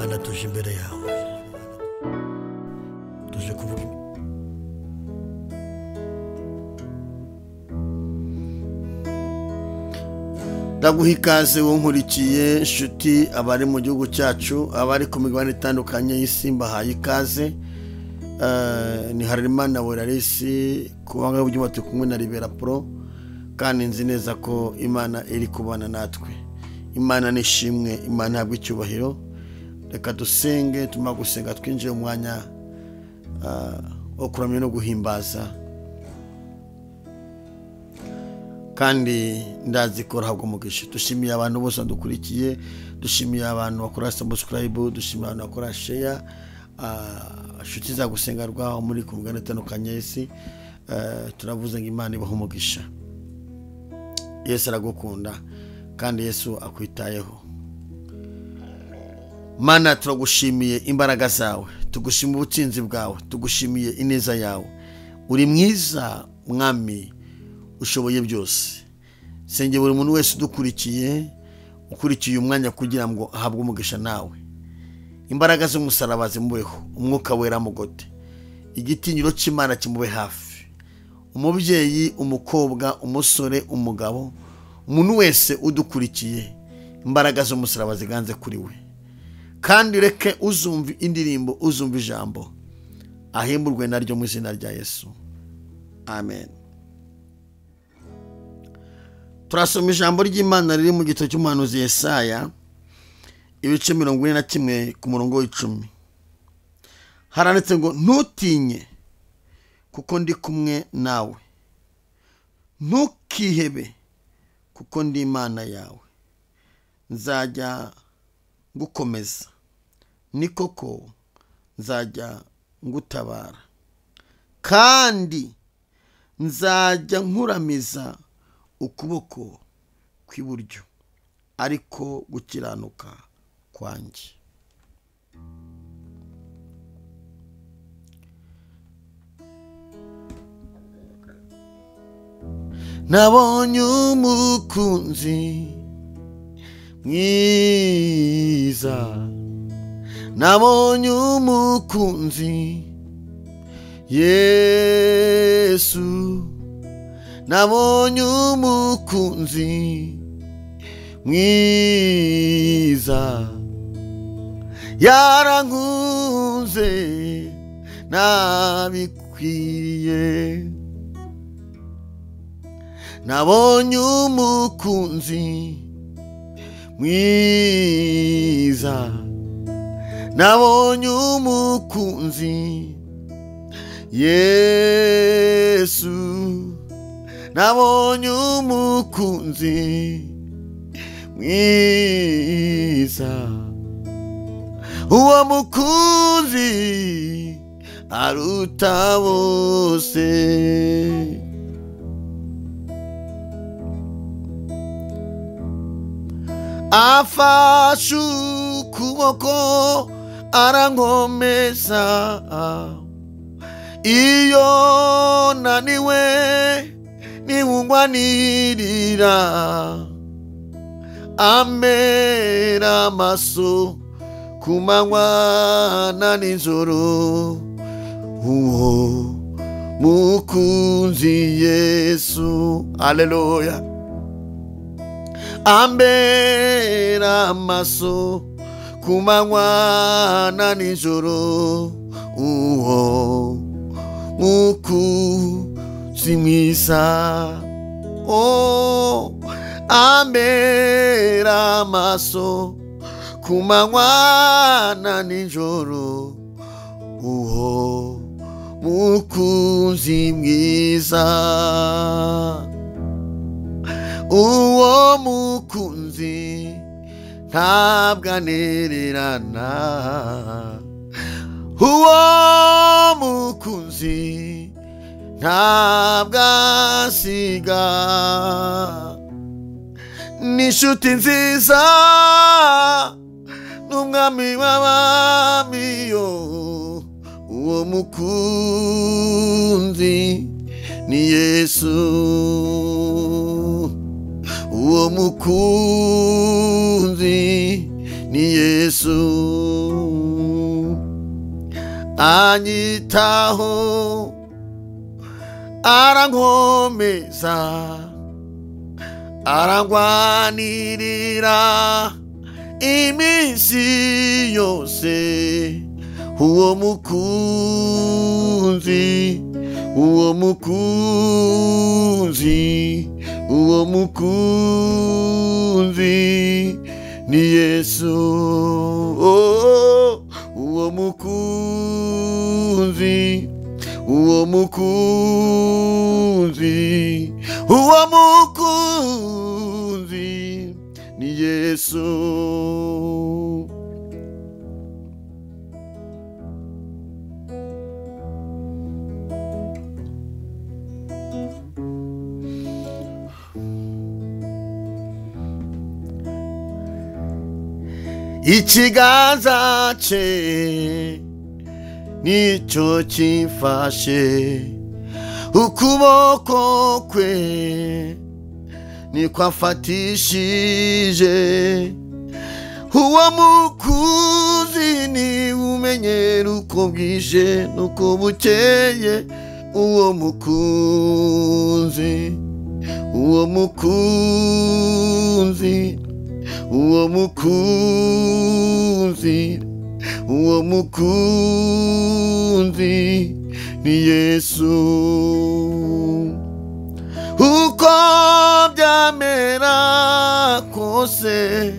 Mana tuje imbere yawe, tuje kuvuga ndaguha ikaze wonkurikiye inshuti abari mu gihugu cyacu, abari ku migabane itandukanye y'isi mbahaye ikaze. Ni Harerimana Werarisi kubanga uburyo turi kumwe na Libera Pro, kandi nzi neza ko Imana iri kubana natwe. Imana nishimwe, Imana habwe icyubahiro. Reka dusenge, tuma gusenga twinjiye umwanya wo kuramya no guhimbaza, kandi ndazi ko rahabwa umugisha. Dushimiye abantu bose badukurikiye, dushimiye abantu bakora subscribe, dushimiye abantu bakora share, inshuti za gusenga rwaho muri ku migabane itandukanye y'isi. Turavuze ngo Imana ibahe umugisha. Yesu aragukunda kandi Yesu akwitayeho. Mana turagushimiye imbaraga zawe, tugushimiye ubutsinzi bwawe, tugushimiye ineza yawe. Uri mwiza mwami, ushoboye byose. Senge buri muntu wese ukurikiye umwanya kugira ngo ahabwe umugisha nawe. Imbaraga z'umusaraba zimubeho, umwuka wera mugote, igitinyiro cy'Imana kimube hafi. Umubyeyi, umukobwa, umusore, umugabo, umuntu wese udukurikiye, imbaraga z'umusaraba ziganze kuri we. Kandi reke uzumva indirimbo, uzumva ijambo, ahemburwe naryo mu izina rya Yesu. Amen. Turasoma ijambo ry'Imana riri mu gitabo cy'umuhanuzi Yesaya, ibice 41 ku murongo w'10. Haranditse ngo ntutinye kuko ndi kumwe nawe, ntukihebe kuko ndi Imana yawe, nzajya ngukomeza, ni koko nzajya ngutabara, kandi nzajya nkuramiza ukuboko kw'iburyo, ariko gukiranuka kwanjye. Nabonye umukunzi mwiza, nabonye umukunzi Yesu, nabonye umukunzi mwiza, yarankunze nabikwiriye. Nabonye umukunzi mwiza, nabonye umukunzi Yesu, nabonye umukunzi mwiza. Uwo mukunzi aruta bose, afashe ukuboko arankomeza, iyo naniwe niwungwanirira, amera amaso ku manywa na nijoro. Uwo mukunzi Yesu, haleluya, ambera amaso ku manywa na nijoro. Uwo mukunzi mwiza, ambera amaso ku manywa na nijoro. Uwo mukunzi mwiza, uwo mukunzi ntabwo anererana, uwo mukunzi ntabwo asiga, n'inshuti nziza n'umwami w'abami. Uwo mukunzi ni Yesu, uwo mukunzi ni Yesu. anyitaho arankomeza arangwanirira iminsi yose uwo mukunzi ni Yesu. Uwo mukunzi ni Yesu. Ikiganza cye nicyo kimfashe, ukuboko kwe niko afatishije. Uwo mukunzi ni umenyera uko bwije nuko bukeye. Uwo mukunzi ni Yesu. Uko byamera kose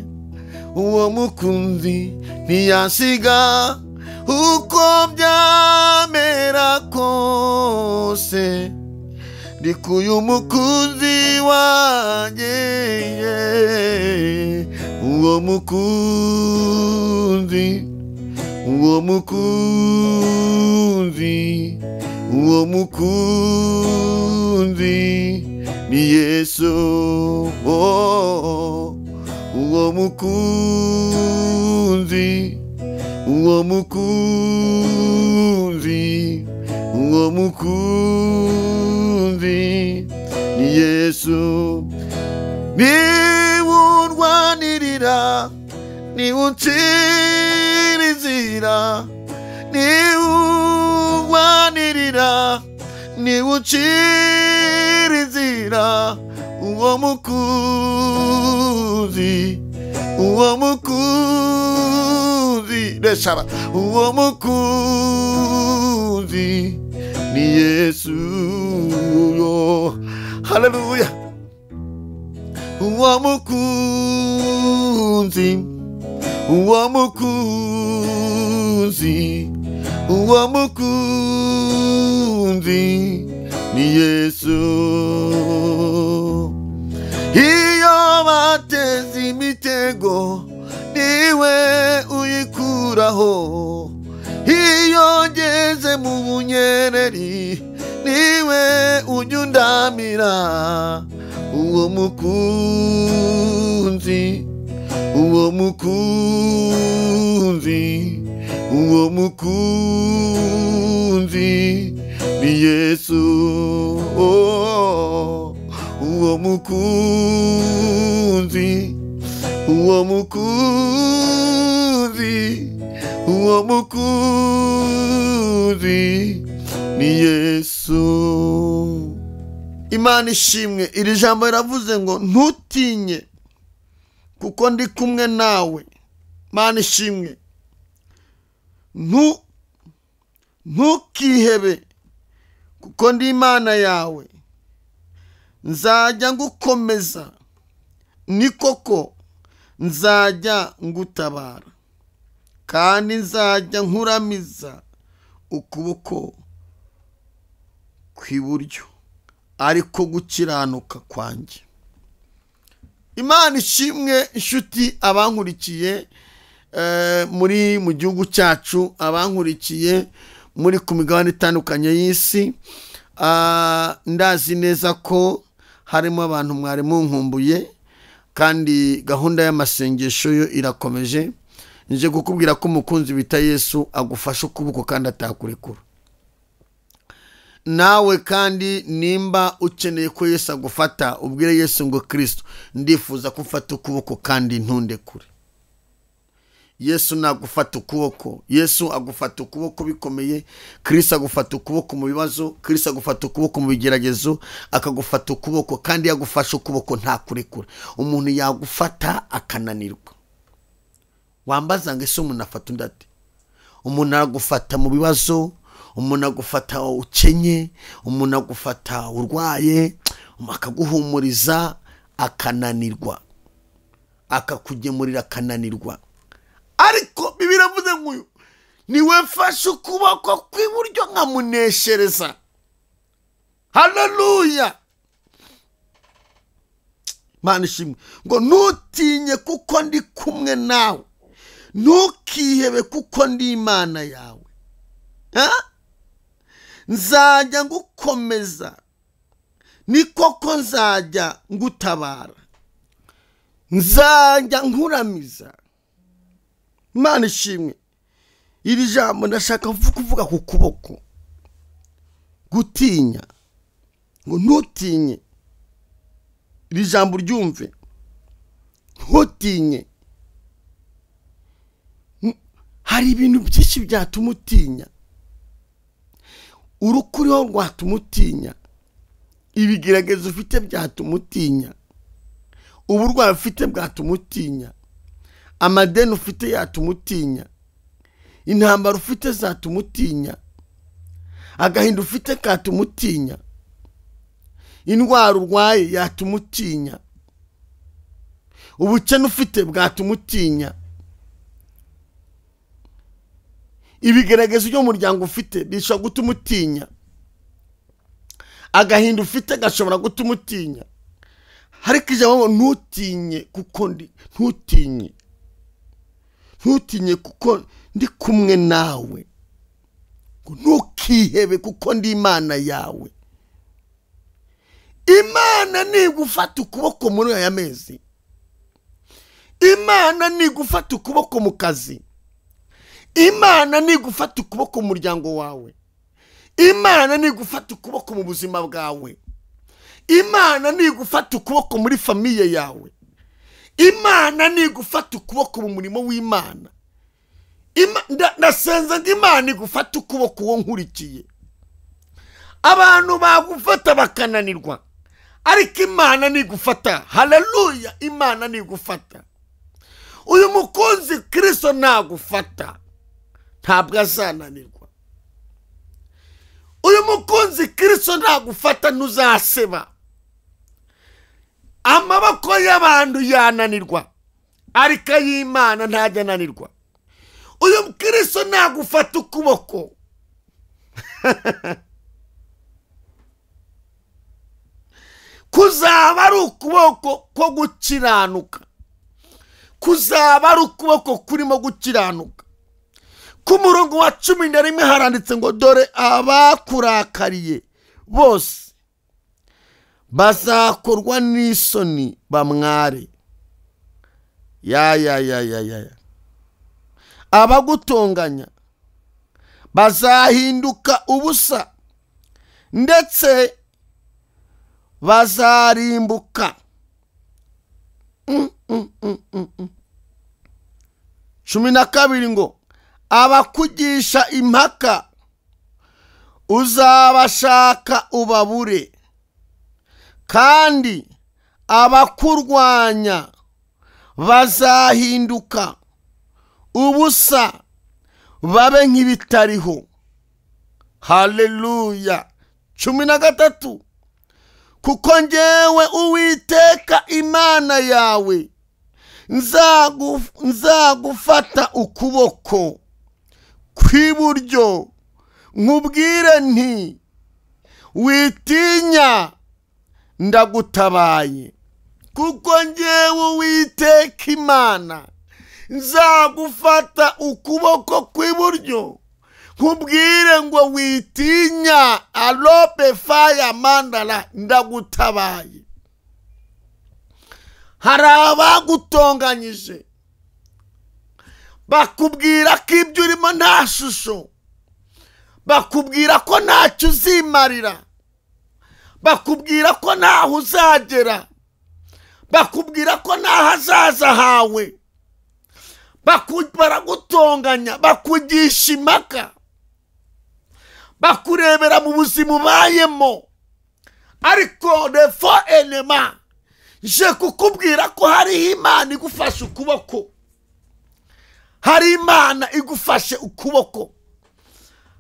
uwo mukunzi ntiyasiga. Uko byamera kose ndikuyu mukunzi wanjye. Uwo mukunzi ni Yesu. Uwo mukunzi ni Yesu. Niwundwanirira, niwuncira inzira, niwundwanirira, niwuncira inzira. Uwo mukunzi ndeshaba. Uwo mukunzi ni Yesu. Haleluya. Uwo mukunzi ni Yesu. Iyo bateze imitego niwe uyikuraho. Iyo ngeze mu bunyereri niwe unyundamira. Uwo mukunzi ni Yesu. Uwo mukunzi ni Yesu. Imana ishimwe. Iri jambo riravuze ngo ntutinye kuko ndi kumwe nawe. Imana ishimwe. Ntukihebe kuko ndi Imana yawe. Nzajya ngukomeza, ni koko nzajya ngutabara, kandi nzajya nkuramiza ukuboko kw'iburyo, ariko gukiranuka kwanjye. Imana ishimwe. Inshuti abankurikiye muri mu gihugu cyacu, abankurikiye muri ku migabane itandukanye y'isi, ndazi neza ko harimo abantu mwari munkumbuye, kandi gahunda y'amasengesho yo irakomeje. nje kukubwira ko umukunzi bita Yesu agufasha ukuboko kandi atakurekura. Nawe kandi nimba ukeneye ko Yesu agufata, ubwire Yesu ngo Kristo, ndifuza kumfata ukuboko kandi ntundekure. Yesu nagufata ukuboko, Yesu agufata ukuboko bikomeye, Kristo agufata ukuboko mu bibazo, Kristo agufata ukuboko mu bigeragezo, akagufata ukuboko kandi yagufasha ukuboko nta kurekura. Umuntu yagufata akananirwa. Wambaza ngo ese umuntu afata undate? Umuntu agufata mu bibazo, umuntu agufata ukenye, umuntu agufata urwaye, akaguhumuriza akananirwa, akakugemurira akananirwa. Ariko Bibiliya ivuze ngo niwe mfashe ukuboko kw'iburyo nkamuneshereza. Haleluya. Mana ishimwe ngo ntutinye kuko ndi kumwe nawe, ntukihebe kuko ndi Imana yawe. Nzajya ngukomeza, ni koko nzajya ngutabara, nzajya nkuramiza. Mana ishimwe, iri jambo ndashaka kuvuga ku kuboko. Gutinya, ngo ntutinye. Iri jambo ryumve, ntutinye. Hari ibintu byinshi byatuma utinya. Urukuriho rwatuma utinya, ibigeragezo ufite byatuma utinya, uburwayi ufite bwatuma utinya, amadeni ufite yatuma utinya, intambara ufite zatuma utinya, agahinda ufite katuma utinya, indwara urwaye yatuma utinya, ubukene ufite bwatuma utinya, ibigeragezo byo mu muryango ufite bishobora gutuma utinya, agahinda ufite gashobora gutuma utinya. Ariko ijambo ntutinye kuko ntutinye kuko ndi kumwe nawe, ntukihebe kuko ndi Imana yawe. Imana nigufata ukuboko muri aya mezi, Imana nigufata ukuboko mu kazi, Imana nigufata ukuboko mu muryango wawe, Imana nigufata ukuboko mu buzima bwawe, Imana nigufata ukuboko muri famiye yawe, Imana nigufata ukuboko mu murimo w'Imana. Ndasenza ngo Imana igufata ukuboko wo nkurikiye. Abantu bagufata bakananirwa, ariko Imana nigufata. Haleluya. Imana nigufata. Uyu mukunzi Kristo nagufata, ntabwo azananirwa. Uyu mukunzi Kristo nagufata ntuzaseba. Amaboko y'abantu yananirwa, ariko y'Imana ntajya ananirwa. Uyu Kristo nagufata ukuboko, kuzaba ari ukuboko ko gukiranuka, kuzaba ari ukuboko kurimo gukiranuka. Ku murongo wa 11 haranditse ngo dore abakurakariye bose bazakorwa n'isoni bamware. Ya abagutonganya bazahinduka ubusa, ndetse bazarimbuka. 12 ngo abakugisha impaka uzabashaka ubabure, kandi abakurwanya bazahinduka ubusa babe nk'ibitariho. Haleluya. 13 kuko njyewe Uwiteka Imana yawe nzagufata ukuboko kw'iburyo nkubwire nti witinya, ndagutabaye. Kuko njyewe Uwiteka Imana nzagufata ukuboko kw'iburyo nkubwire ngo witinya. Alope faya mandala, ndagutabaye. Hari abagutonganyije bakubwira ko ibyo urimo nta shusho, bakubwira ko ntacyo uzimarira, bakubwira ko ntaho uzagera, bakubwira ko nta hazaza hawe, baragutonganya, bakugisha impaka, bakurebera mu buzima ubayemo. Ariko le faux ennemi, je kukubwira ko hari Imana igufashe ukuboko, hari Imana igufashe ukuboko,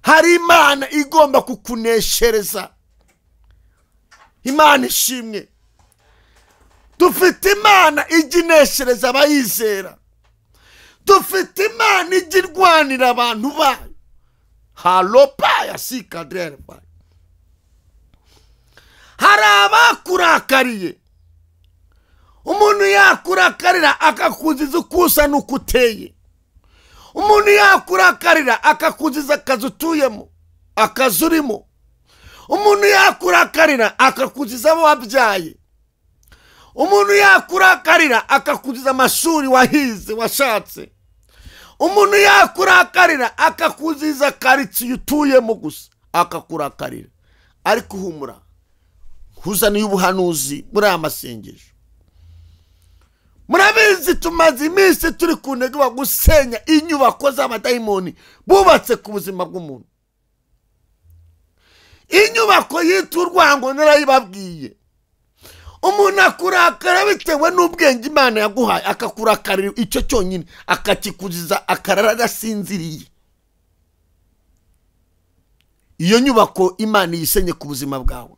hari Imana igomba kukuneshereza. Imana ishimwe. Dufite Imana igineshereza abayizera, dufite Imana igirwanira abantu bayo. Halopa ya sikadrere bayo. Hari abakurakariye, umuntu yakurakarira akakuziza ukusa n'ukuteye, umuntu yakurakarira akakuziza akazi utuyemo, akazi urimo, umuntu yakurakarira akakuziza abo wabyaye, umuntu yakurakarira akakuziza amashuri wahize washatse, umuntu yakurakarira akakuziza karitsiye utuyemo gusa akakurakarira. Ariko humura, huzaniye ubuhanuzi muri aya masengesho. Murabizi tumaze iminsi turi ku ntego yo gusenya inyubako z'abadayimoni bubatse ku buzima bw'umuntu. Inyubako yitwa urwango narayibabwiye. Umuntu akurakara bitewe n'ubwenge Imana yaguhaye, akakurakarira icyo cyonyine, akakikuziza akarara gasinziriye. Iyo nyubako Imana yisenye ku buzima bwawe.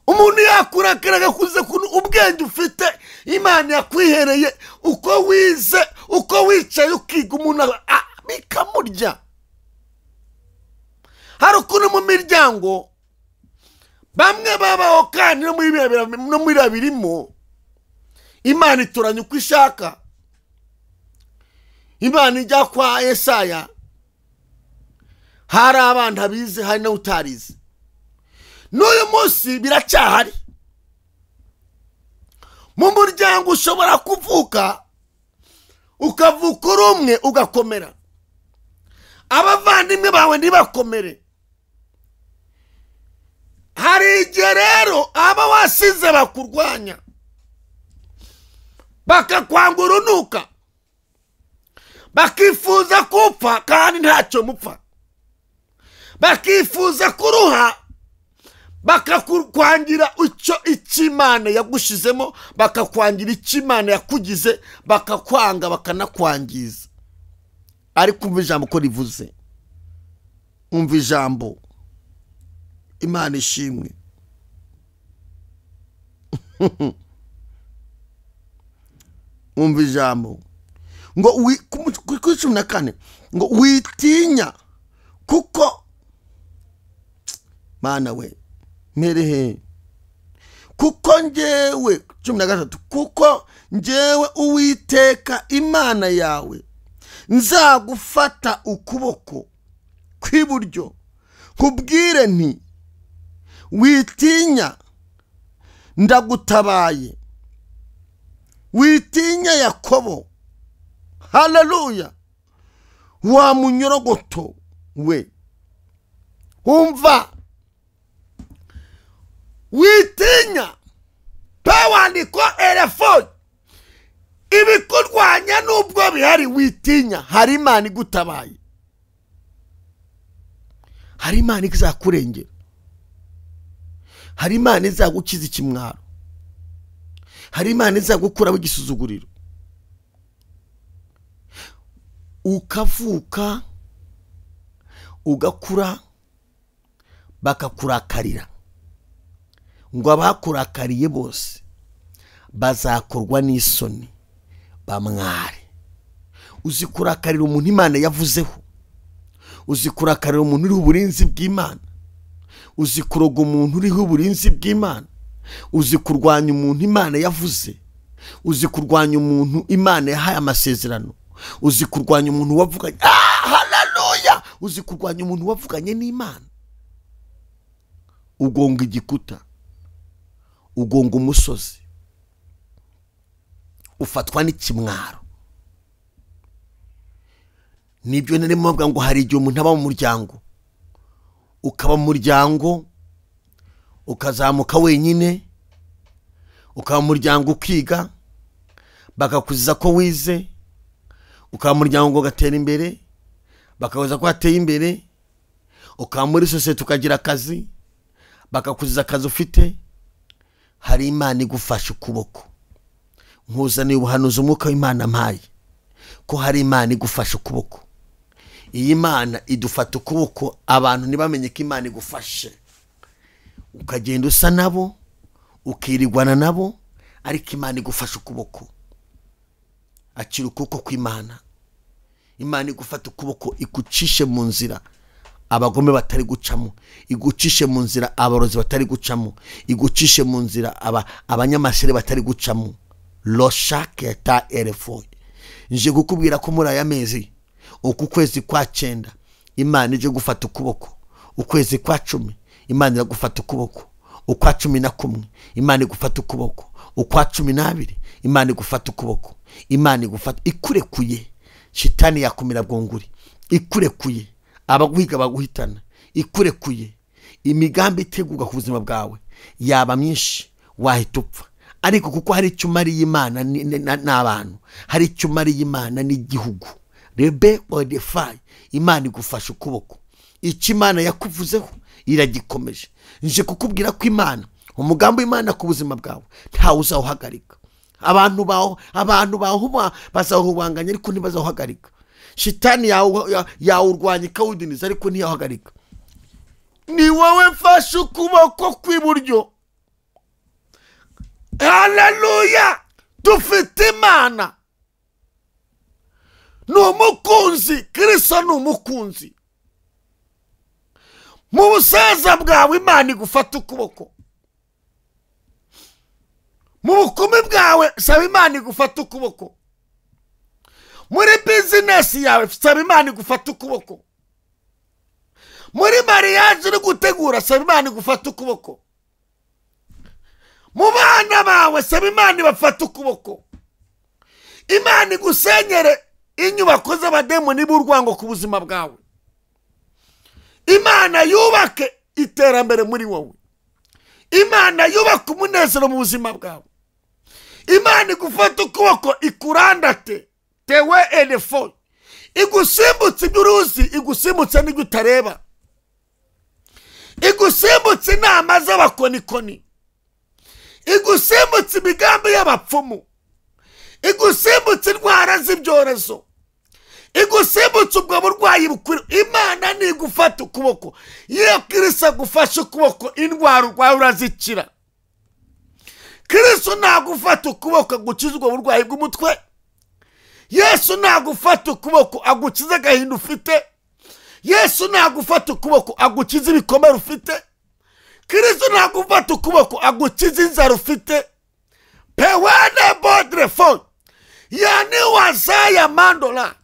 Umuntu yakurakara agakuziza ubwenge ufite Imana yakwihereye, uko wize, uko wicaye ukiga, umuntu bikamurya. Hari ukuntu mu miryango bamwe babaho kandi no muri babirimo Imana itoranya uko ishaka. Imana ijya kwa Yesaya, hari abana bize, hari na utarize. N'uyu munsi biracyahari. Mu muryango ushobora kuvuka, ukavuka uri umwe ugakomera, abavandimwe bawe ntibakomere. Hari igihe rero aba wasize bakurwanya, bakakwanga urunuka, bakifuza kupfa kandi ntacyo mupfa, bakifuza kuruha, bakakwangira icyo Imana yagushizemo, bakakwangira icyo Imana yakugize, bakakwanga bakanakwangiza. Ariko umva ijambo ko rivuze, umva ijambo. Imana ishimwe. Umva ijambo ngo kuri 14 ngo witinya, kuko Mana we merehe, kuko njyewe 13, kuko njyewe Uwiteka Imana yawe nzagufata ukuboko kw'iburyo, nkubwire nti witinya, ndagutabaye. Witinya Yakobo. Haleluya. Wa munyorogoto we, umva, witinya. Pawandiko elefoni ibikurwanya n'ubwo bihari, witinya. Hari Imana igutabaye, hari Imana izakurengera, hari Imana izagukiza ikimwaro, hari Imana izagukuraho igisuzuguriro. Ukavuka ugakura bakakurakarira, ngo abakurakariye bose bazakorwa n'isoni bamware. Uzikurakarira umuntu Imana yavuzeho, uzikurakarira umuntu uriho uburinzi bw'Imana, uzikuroga umuntu uriho uburinzi bw'Imana, uzikurwanya umuntu Imana yavuze, uzikurwanya umuntu Imana yahaye amasezerano, uzikurwanya umuntu wavuganye. Haleluya. Uzikurwanya umuntu wavuganye n'Imana. Ugonga igikuta, ugonga umusozi, ufatwa n'ikimwaro. Nibyo nari mvuga ngo hari igihe umuntu aba mu muryango, ukaba mu muryango ukazamuka wenyine, ukaba mu muryango ukiga, bakakuziza ko wize, ukaba umuryango ugatera imbere, bakabuza ko hateye imbere, ukaba muri sosiyete ukagira akazi, bakakuziza akazi ufite. Hari Imana igufasha ukuboko. Nkuzaniye ubuhanuzi umwuka w'Imana mpaye ko hari Imana igufasha ukuboko. Iyi Mana idufata ukuboko, abantu ntibamenye ko Imana igufashe, ukagenda usa nabo, ukirigwana nabo, ariko Imana igufasha ukuboko. Akira ukuboko kw'Imana. Imana igufata ukuboko, igucishe mu nzira abagome batari gucamo, igucishe mu nzira abarozi batari gucamo, igucishe mu nzira abanyamashere batari gucamo. Loshake ta elefo. Nje gukubwira ko muri aya mezi, uku kwezi kwa 9 Imana ije gufata ukuboko, ukwezi kwa 10 Imana iragufata ukuboko, ukwa 11 Imana igufata ukuboko, ukwa 12 Imana igufata ukuboko. Imana igufata ikurekuye shitani yakumira bwonguri, ikurekuye abaguhiga baguhitana, ikurekuye imigambi iteguga ku buzima bwawe yaba myinshi wahita upfa, ariko kuko hari icyo umariye Imana n'abantu, hari icyo umariye Imana n'igihugu. Rebe odefy, Imana igufasha ukuboko. Icyo Imana yakuvuzeho iragikomeje. Nje kukubwira ko Imana, umugambi w'Imana ku buzima bwawe ntawe uzawuhagarika. Abantu baho bazawubanganya ariko ntibazawuhagarika. Shitani yawurwanya ikawudiniza ariko ntiyawuhagarika. Ni wowe mfashe ukuboko kw'iburyo. Haleluya! Dufite Imana. N'umukunzi, Kristo n'umukunzi. Mu busaza bwawe Imana igufata ukuboko. Mu bukumi bwawe saba Imana igufata ukuboko. Muri business yawe saba Imana igufata ukuboko. Muri mariage uri gutegura saba Imana igufata ukuboko. Mu bana bawe saba Imana ibafata ukuboko. Imana igusenyere inyubako z'abademoni b'urwango ku buzima bwawe. Imana yubake iterambere muri wowe. Imana yubake umunezero mu buzima bwawe. Imana igufata ukuboko ikurandate tewe elefo, igusimbutse iby'uruzi, igusimbutse n'ibyo utareba, igusimbutse inama z'abakonikoni, igusimbutse imigambi y'abapfumu, igusimbutse indwara z'ibyorezo, igusimbutse ubwo burwayi bukuri. Imana nigufata ukuboko. Iyo Kristo agufashe ukuboko, indwara urwaye urazikira. Kristo nagufata ukuboko agukiza ubwo burwayi bw'umutwe. Yesu nagufata ukuboko agukiza agahinda ufite. Yesu nagufata ukuboko agukiza ibikomere ufite. Kristo nagufata ukuboko agukiza inzara ufite. Pewane bodrefon yani wazaya mandola.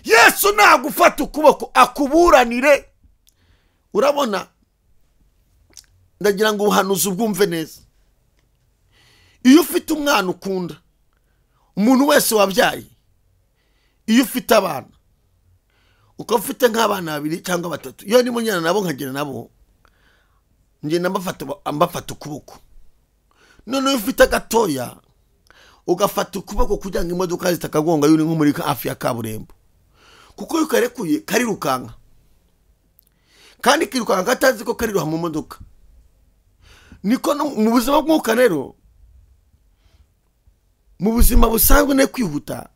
Yesu nagufata ukuboko akuburanire. Urabona, ndagira ngo ubuhanuzi ubwumve neza. Iyo ufite umwana ukunda, umuntu wese wabyaye, iyo ufite abana, ukaba ufite nk'abana 2 cyangwa 3, iyo ni munyana nabo nkagera nabo, ngenda mbafata ukuboko. None iyo ufite gatoya, ugafata ukuboko kugira ngo imodoka zitakagonga yuri nko muri hafi ya kaburembo, kuko yukarekuye karirukanka, kandi kirukanka gatazi ko kariruha mu modoka. Niko mu buzima bw'umwuka rero, mu buzima busanzwe ne kwihuta,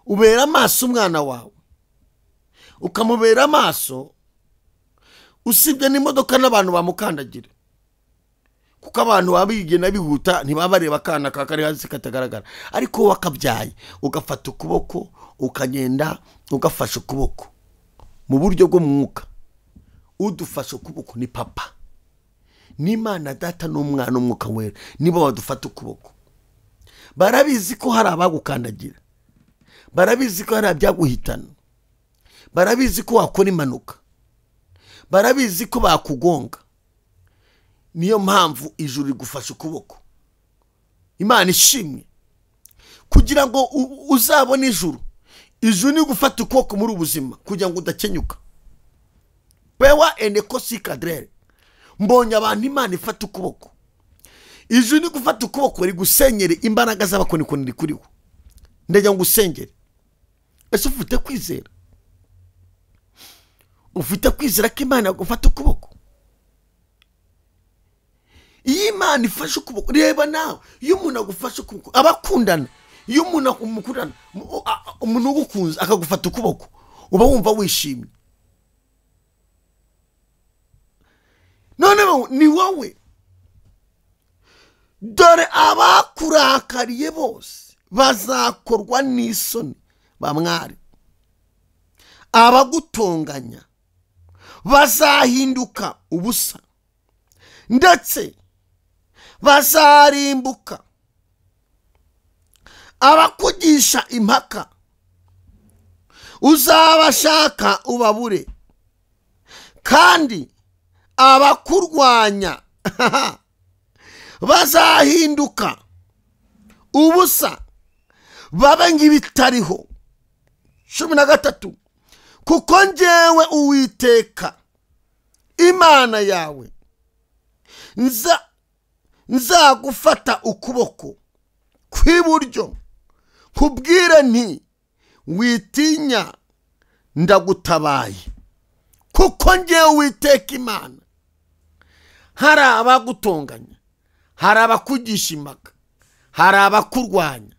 ubera amaso umwana wawe, ukamubera amaso, usibye n'imodoka n'abantu bamukandagira, kuko abantu babigena bihuta ntibabareba kana kakari hasi katagaragara. Ariko wakabyaye ugafata ukuboko, ukagenda ugafasha ukuboko mu buryo bwo mwuka. Udufasha ukuboko ni papa, ni Imana Data n'Umwana n'Umwuka Wera, nibo badufata ukuboko. Barabizi ko hari abagukandagira, barabizi ko hari abyaguhitana, barabizi ko wakora impanuka, barabizi ko bakugonga. Niyo mpamvu ijuru rigufasha ukuboko. Imana ishimwe kugira ngo uzabone ijuru. Ijuru ni gufata ukuboko muri ubuzima kugira ngo udakenyuka. Pewa enekosi kadrere, mbonye abantu Imana ifata ukuboko. Ijuru ni gufata ukuboko rigusenyere imbaraga z'abakonikoni kuriho. Ndagira ngo usengere ese ufite kwizera? Ufite kwizera ko Imana yagufata ukuboko? Iyo Imana ifashe ukuboko, reba nawe, iyo umuntu agufashe ukuboko, abakundana, iyo umuntu umukundana, umuntu ugukunze akagufata ukuboko, uba wumva wishimye. None ni wowe, dore abakurakariye bose bazakorwa n'isoni bamwari, abagutonganya bazahinduka ubusa, ndetse bazarimbuka. Abakugisha impaka uzabashaka ubabure, kandi abakurwanya bazahinduka ubusa babe nk'ibitariho. 13 kuko njyewe Uwiteka Imana yawe nzagufata ukuboko kw'iburyo, kubwire nti witinya, ndagutabaye. Kuko njyewe Uwiteka Imana, hari abagutonganya, hari abakugisha impaka, hari abakurwanya,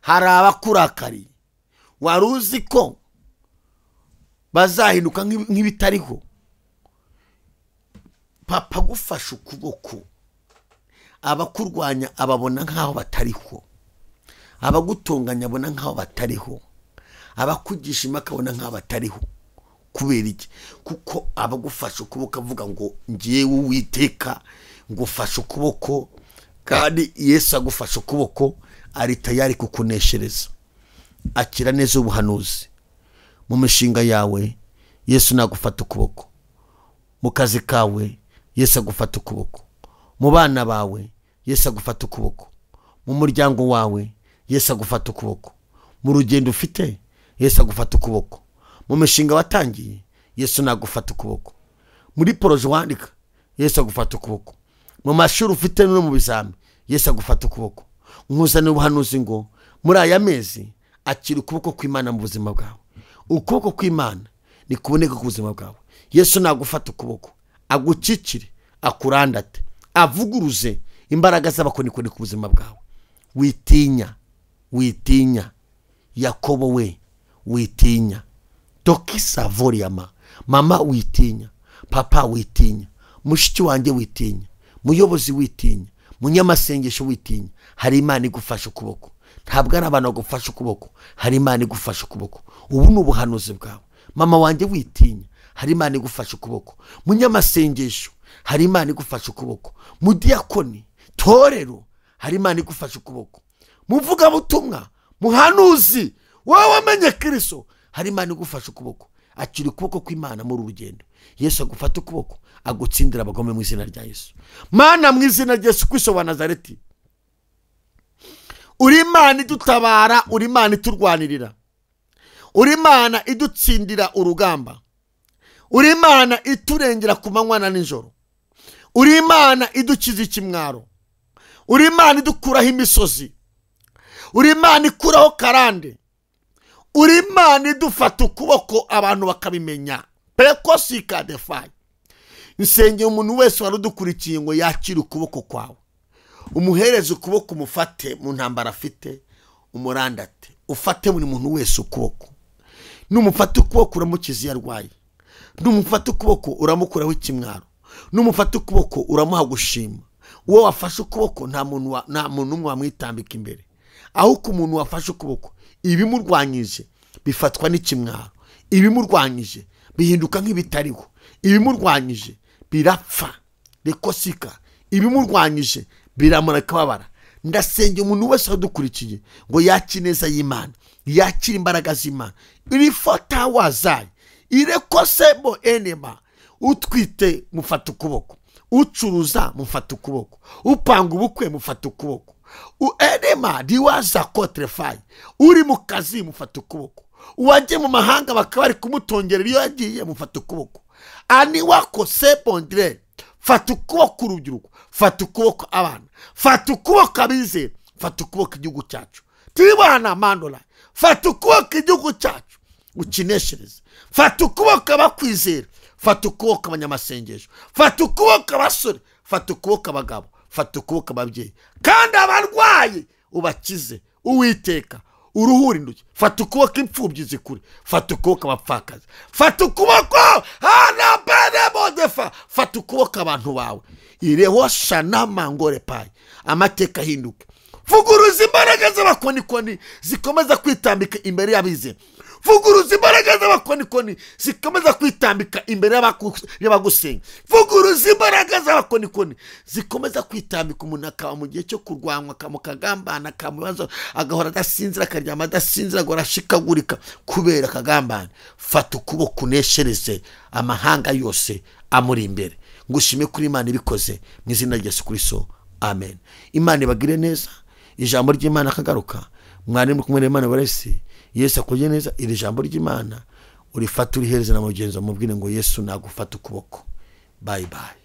hari abakurakariye. Wari uzi ko bazahinduka nk'ibitariho? Papa gufasha ukuboko, abakurwanya ababona nkaho batariho, abagutonganya abona nkaho batariho, abakugisha impaka abona nkaho batariho. Kubera iki? Kuko abagufasha ukuboko avuga ngo njyewe Uwiteka ngufasha ukuboko, kandi Yesu agufasha ukuboko ari tayari kukuneshereza. Akira neza ubuhanuzi. Mu mishinga yawe Yesu nagufata ukuboko, mu kazi kawe Yesu agufata ukuboko, mu bana bawe Yesu agufata ukuboko, mu muryango wawe Yesu agufata ukuboko, mu rugendo ufite Yesu agufata ukuboko, mu mishinga watangiye Yesu nagufata ukuboko, muri poroje wandika Yesu agufata ukuboko, mu mashuri ufite no mu bizami Yesu agufata ukuboko. Nkuzana ubuhanuzi ngo muri aya mezi akira ukuboko kw'Imana mu buzima bwawe. Ukuboko kw'Imana ni kuboneka ku buzima bwawe. Yesu nagufata ukuboko, agucicire, akurandate, avuguruze imbaraga z'abakonikoni ku buzima bwawe. Witinya, witinya. Yakobo we, witinya. Tokisa Voriama, mama witinya, papa witinya, mushiki wanjye witinya, muyobozi witinya, munyamasengesho witinya. Hari Imana igufasha ukuboko. Ntabwo ari abantu bagufasha ukuboko, hari Imana igufasha ukuboko. Ubu ni ubuhanuzi bwawe. Mama wanjye witinya, hari Imana igufasha ukuboko. Munyamasengesho, hari Imana igufasha ukuboko. Mudiyakoni, torero, hari Imana igufasha ukuboko. Muvuga butumwa, muhanuzi, wowe wamenye Kristo, hari Imana igufasha ukuboko. Akira ukuboko kw'Imana muri urugendo. Yesu agufata ukuboko, agutsindira abagome mu izina rya Yesu. Mana, mu izina rya Yesu Kristo wa Nazareti, uri Imana idutabara, uri Imana iturwanirira, uri Imana idutsindira urugamba, uri Imana iturengera ku manywa na nijoro, uri Imana idukiza ikimwaro, uri Imana idukuraho imisozi, uri Imana ikuraho karande, uri Imana idufata ukuboko abantu bakabimenya. Pekosika defai. Nsengeye umuntu wese warudukurikiye ngo yakire ukuboko kwawe, umuhereze ukuboko, umufate mu ntambara afite, umurandate. Ufate buri muntu wese ukuboko. Numufata ukuboko uramukiza yarwaye, numufata ukuboko uramukuraho ikimwaro, numufata ukuboko uramuha gushima. Uwo wafashe ukuboko nta muntu umwe wamwitambika imbere, ahubwo umuntu wafashe ukuboko ibimurwanyije bifatwa n'ikimwaro, ibimurwanyije bihinduka nk'ibitariho, ibimurwanyije birapfa. Rekosika, ibimurwanyije biramureka babara. Ndasenge umuntu wese wadukurikiye ngo yakire neza y'Imana, yakire imbaraga z'Imana. Irifata wazaye irekosebo enema. Utwite mufata ukuboko, ucuruza mufata ukuboko, upanga ubukwe mufata ukuboko, enema diwaza kotrefai. Uri mu kazi mufata ukuboko, uwaje mu mahanga bakabari kumutongerera iyo yagiye mufata ukuboko. Ani wako sebondre, fata ukuboko urubyiruko, fata ukuboko abana, fata ukuboko abizera, fata ukuboko igihugu cyacu. Tibana mandola, fata ukuboko igihugu cyacu ukineshereze, fata ukuboko abakwizera, fata ukuboko abanyamasengesho, fata ukuboko abasore, fata ukuboko abagabo, fata ukuboko ababyeyi, kandi abarwayi ubakize Uwiteka, uruhura indushyi, fata ukuboko imfubyi zikure, fata ukuboko abapfakazi, fata ukuboko fata ukuboko abantu bawe ireho shana mangore payi, amateka ahinduke. Vuguruza imbaraga z'abakonikoni zikomeza kwitambika imbere y'abizera, vuguruza imbaraga z'abakonikoni zikomeza kwitambika imbere y'abagusenga, vuguruza imbaraga z'abakonikoni zikomeza kwitambika. Umuntu akaba mu gihe cyo kurwanwa, akamukagambana, akamubazo agahora adasinzira, akaryama adasinzira, agahora ashikagurika kubera akagambana. Fata ukuboko uneshereze amahanga yose amuri imbere. Ngushime kuri Imana ibikoze mu izina rya Yesu Kristo, amen. Imana ibagire neza. Ijambo ry'Imana akagaruka, mwari kumwe n'Imana barese Yesu akoze neza. Iri jambo ry'Imana urifata urihereza na mugenzi, mubwire ngo Yesu nagufata ukuboko. Bye bye.